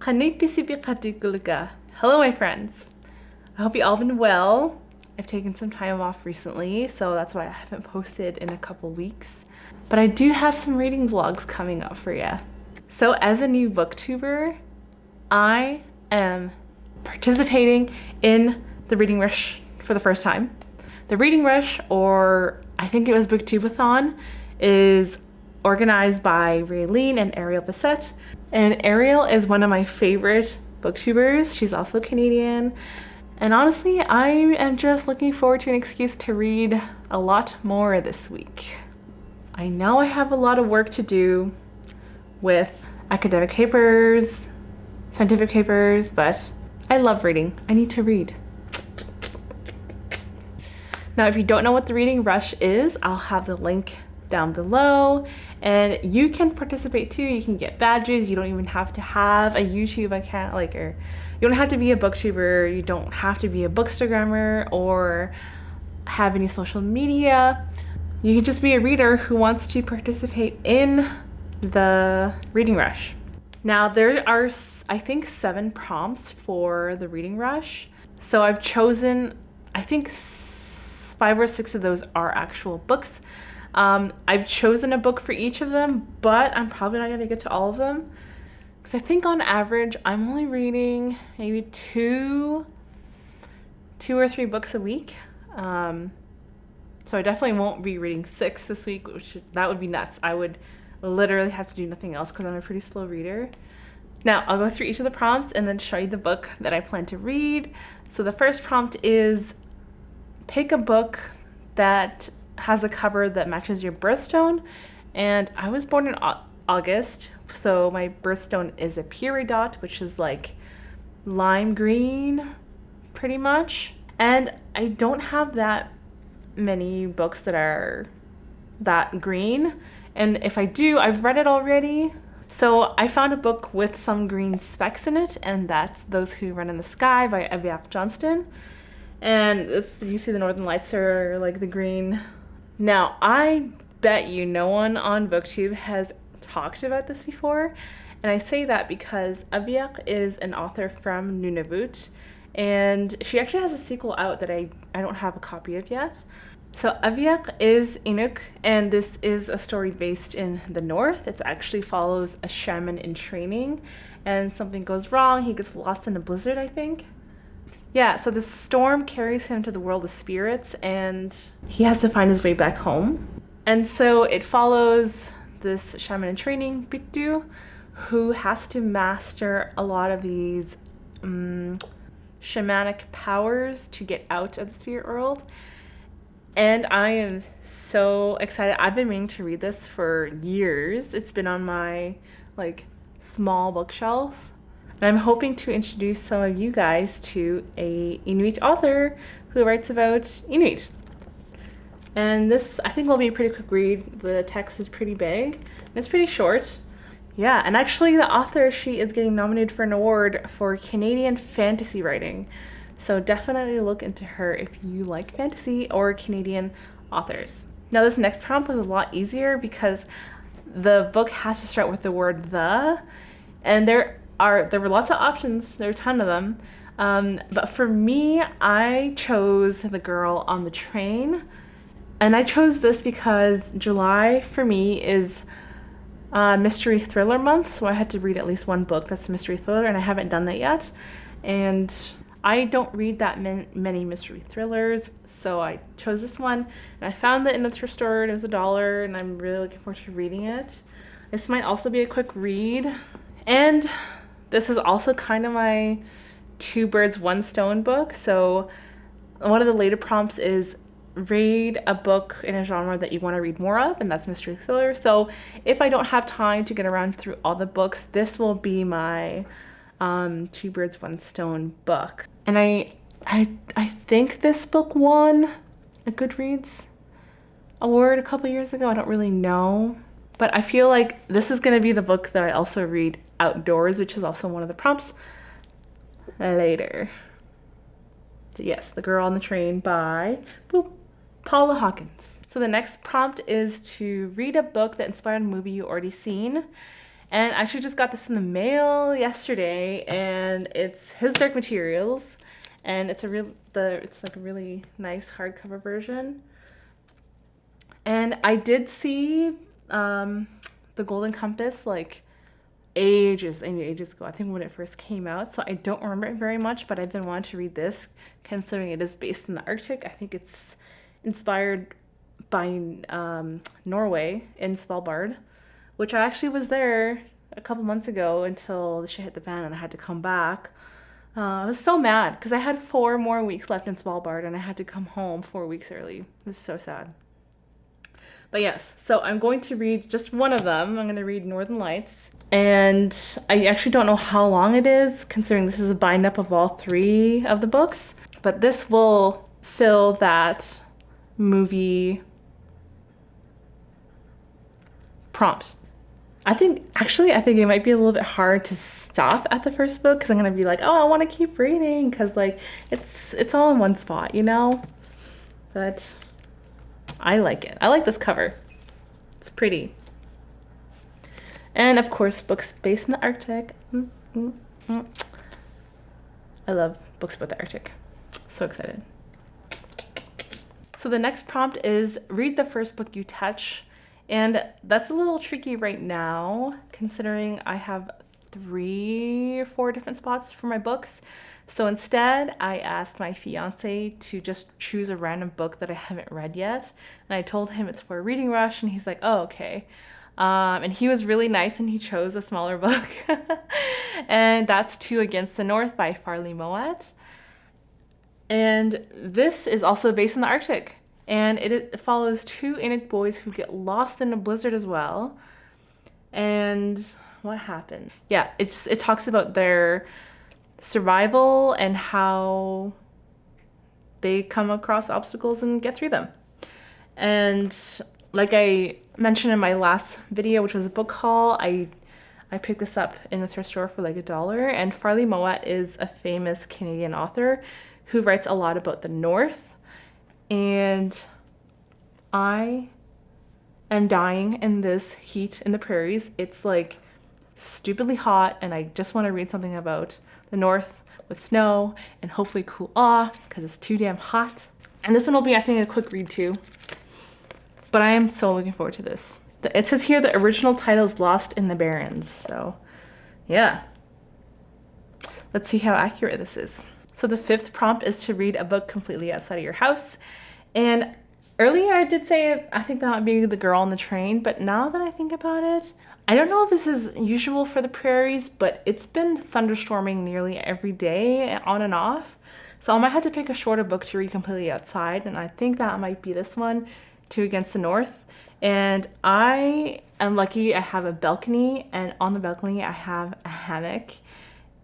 Hello, my friends. I hope you all been well. I've taken some time off recently, so that's why I haven't posted in a couple weeks. But I do have some reading vlogs coming up for you. So as a new booktuber, I am participating in the Reading Rush for the first time. The Reading Rush, or I think it was Booktubeathon, is organized by Raylene and Ariel Bissett. And Ariel is one of my favorite booktubers. She's also Canadian. And honestly, I am just looking forward to an excuse to read a lot more this week. I know I have a lot of work to do with academic papers, scientific papers, but I love reading. I need to read. Now, if you don't know what the Reading Rush is, I'll have the link down below, and you can participate too. You can get badges. You don't even have to have a YouTube account, or you don't have to be a booktuber. You don't have to be a bookstagrammer or have any social media. You can just be a reader who wants to participate in the Reading Rush. Now, there are, I think, 7 prompts for the Reading Rush. So I've chosen, I think 5 or 6 of those are actual books. I've chosen a book for each of them, but I'm probably not going to get to all of them because I think on average I'm only reading maybe two or 3 books a week. So I definitely won't be reading 6 this week, that would be nuts. I would literally have to do nothing else because I'm a pretty slow reader. Now I'll go through each of the prompts and then show you the book that I plan to read. So the first prompt is pick a book that has a cover that matches your birthstone. And I was born in August, so my birthstone is a peridot, which is like lime green, pretty much. And I don't have that many books that are that green. And if I do, I've read it already. So I found a book with some green specks in it, and that's Those Who Run in the Sky by F. Johnston. And you see the Northern Lights are like the green. Now, I bet you no one on BookTube has talked about this before, and I say that because Aviak is an author from Nunavut, and she actually has a sequel out that I don't have a copy of yet. So Aviak is Inuk, and this is a story based in the north. It actually follows a shaman in training, and something goes wrong. He gets lost in a blizzard, I think. Yeah, so the storm carries him to the world of spirits, and he has to find his way back home. And so it follows this shaman in training, Bikdu, who has to master a lot of these shamanic powers to get out of the spirit world. And I am so excited. I've been meaning to read this for years. It's been on my small bookshelf. And I'm hoping to introduce some of you guys to a Inuit author who writes about Inuit. And this, I think, will be a pretty quick read. The text is pretty big, and it's pretty short. Yeah, and actually the author, she is getting nominated for an award for Canadian fantasy writing. So definitely look into her if you like fantasy or Canadian authors. Now this next prompt was a lot easier because the book has to start with the word the, and there were lots of options. There were a ton of them. But for me, I chose The Girl on the Train. And I chose this because July for me is mystery thriller month. So I had to read at least one book that's a mystery thriller, and I haven't done that yet. And I don't read that many mystery thrillers, so I chose this one. And I found it in the thrift store, and it was $1, and I'm really looking forward to reading it. This might also be a quick read. And this is also kind of my 2 birds, 1 stone book. So one of the later prompts is read a book in a genre that you want to read more of, and that's mystery thriller. So if I don't have time to get around through all the books, this will be my 2 birds, 1 stone book. And I think this book won a Goodreads award a couple years ago. I don't really know. But I feel like this is going to be the book that I also read outdoors, which is also one of the prompts later. But yes, The Girl on the Train by Paula Hawkins. So the next prompt is to read a book that inspired a movie you already seen. And I actually just got this in the mail yesterday, and it's his Dark Materials, and it's it's like a really nice hardcover version. And I did see the Golden Compass like ages and ages ago. I think when it first came out, so I don't remember it very much, but I've been wanting to read this, considering it is based in the Arctic. I think it's inspired by Norway in Svalbard, which I actually was there a couple months ago until the shit hit the fan and I had to come back. I was so mad because I had 4 more weeks left in Svalbard and I had to come home 4 weeks early. This is so sad. But yes, so I'm going to read just one of them. I'm going to read Northern Lights. And I actually don't know how long it is, considering this is a bind up of all 3 of the books. But this will fill that movie prompt. I think it might be a little bit hard to stop at the first book because I'm going to be like, oh, I want to keep reading because like it's all in one spot, you know? But I like it. I like this cover. It's pretty. And of course, books based in the Arctic. I love books about the Arctic. So excited. So the next prompt is read the first book you touch. And that's a little tricky right now, considering I have 3 or 4 different spots for my books. So instead, I asked my fiance to just choose a random book that I haven't read yet. And I told him it's for a reading rush, and he's like, oh, okay. And he was really nice, and he chose a smaller book. And that's Two Against the North by Farley Mowat. And this is also based in the Arctic. And it follows 2 Inuit boys who get lost in a blizzard as well. And what happened? Yeah, it talks about their survival and how they come across obstacles and get through them. And like I mentioned in my last video, which was a book haul, I picked this up in the thrift store for like $1. And Farley Mowat is a famous Canadian author who writes a lot about the North. And I am dying in this heat in the prairies. It's like stupidly hot, and I just want to read something about the North with snow and hopefully cool off because it's too damn hot. And this one will be, I think, a quick read too. But I am so looking forward to this. It says here the original title is Lost in the Barrens. So yeah. Let's see how accurate this is. So the 5th prompt is to read a book completely outside of your house. And earlier I did say I think that might be The Girl on the Train, but now that I think about it, I don't know if this is usual for the prairies, but it's been thunderstorming nearly every day on and off. So I might have to pick a shorter book to read completely outside, and I think that might be this one, Two Against the North. And I am lucky I have a balcony, and on the balcony I have a hammock.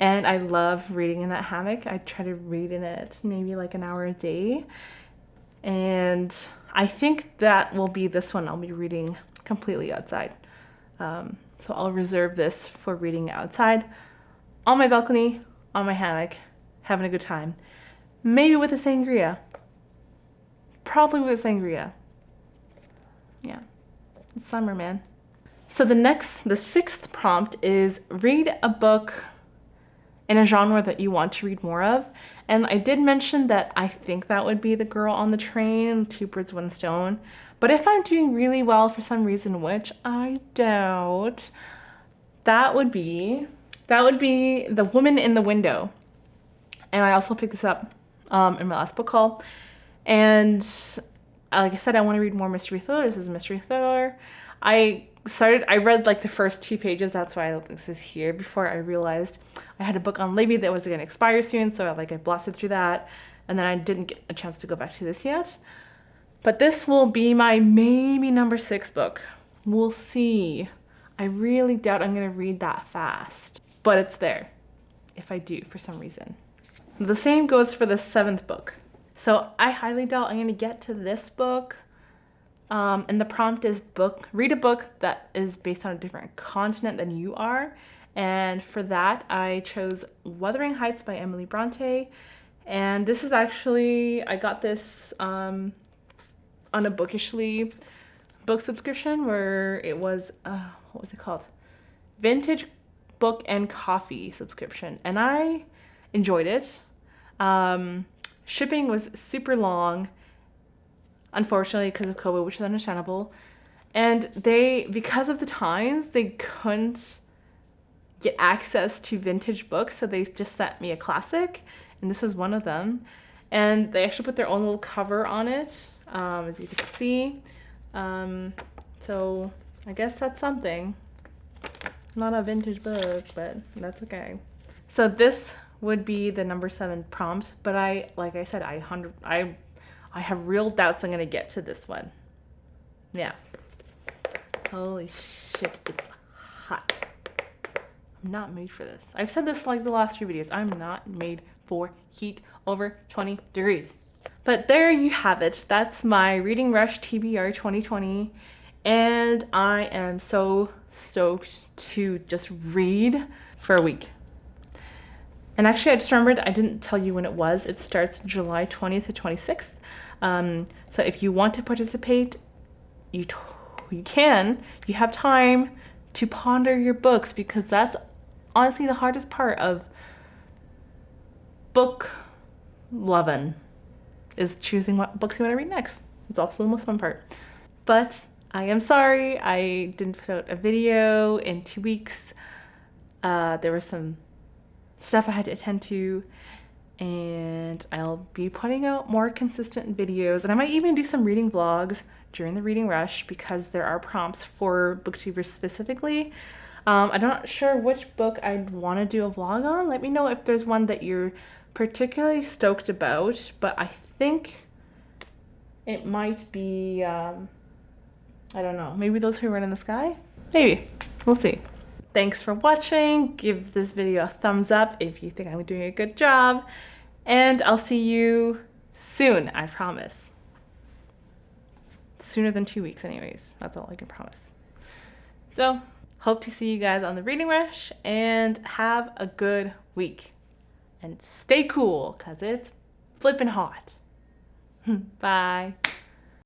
And I love reading in that hammock. I try to read in it maybe like an hour a day. And I think that will be this one I'll be reading completely outside. So I'll reserve this for reading outside, on my balcony, on my hammock, having a good time. Maybe with a sangria. Probably with a sangria. Yeah, it's summer, man. So the 6th prompt is read a book in a genre that you want to read more of. And I did mention that I think that would be The Girl on the Train, 2 Birds, 1 Stone. But if I'm doing really well for some reason, which I doubt, that would be The Woman in the Window. And I also picked this up in my last book haul. And like I said, I want to read more mystery thriller. This is a mystery thriller. I read like the first 2 pages. That's why this is here, before I realized I had a book on Libby that was going to expire soon. So I blasted through that. And then I didn't get a chance to go back to this yet. But this will be my maybe number 6 book. We'll see. I really doubt I'm going to read that fast. But it's there, if I do for some reason. The same goes for the 7th book. So I highly doubt I'm going to get to this book. And the prompt is read a book that is based on a different continent than you are. And for that, I chose Wuthering Heights by Emily Bronte. And this is actually, I got this on a Bookishly book subscription where it was, what was it called? vintage book and coffee subscription, and I enjoyed it. Shipping was super long, unfortunately, because of COVID, which is understandable. And because of the times, they couldn't get access to vintage books, so they just sent me a classic, and this was one of them. And they actually put their own little cover on it, as you can see. So I guess that's something. Not a vintage book, but that's okay. So this would be the number 7 prompt, but like I said, I have real doubts I'm gonna get to this one. Yeah. Holy shit, it's hot. I'm not made for this. I've said this like the last few videos. I'm not made for heat over 20 degrees. But there you have it. That's my Reading Rush TBR 2020. And I am so stoked to just read for a week. And actually, I just remembered I didn't tell you when it was. It starts July 20th to 26th. So if you want to participate, you can. You have time to ponder your books, because that's honestly the hardest part of book loving, is choosing what books you want to read next. It's also the most fun part. But I am sorry I didn't put out a video in 2 weeks. There was some stuff I had to attend to, and I'll be putting out more consistent videos, and I might even do some reading vlogs during the reading rush, because there are prompts for booktubers specifically. I'm not sure which book I'd want to do a vlog on. Let me know if there's one that you're particularly stoked about, but I think it might be, I don't know, maybe Those Who Run in the Sky? Maybe. We'll see. Thanks for watching. Give this video a thumbs up if you think I'm doing a good job, and I'll see you soon, I promise. Sooner than 2 weeks anyways. That's all I can promise. So, hope to see you guys on the Reading Rush, and have a good week. And stay cool, because it's flippin' hot. Bye.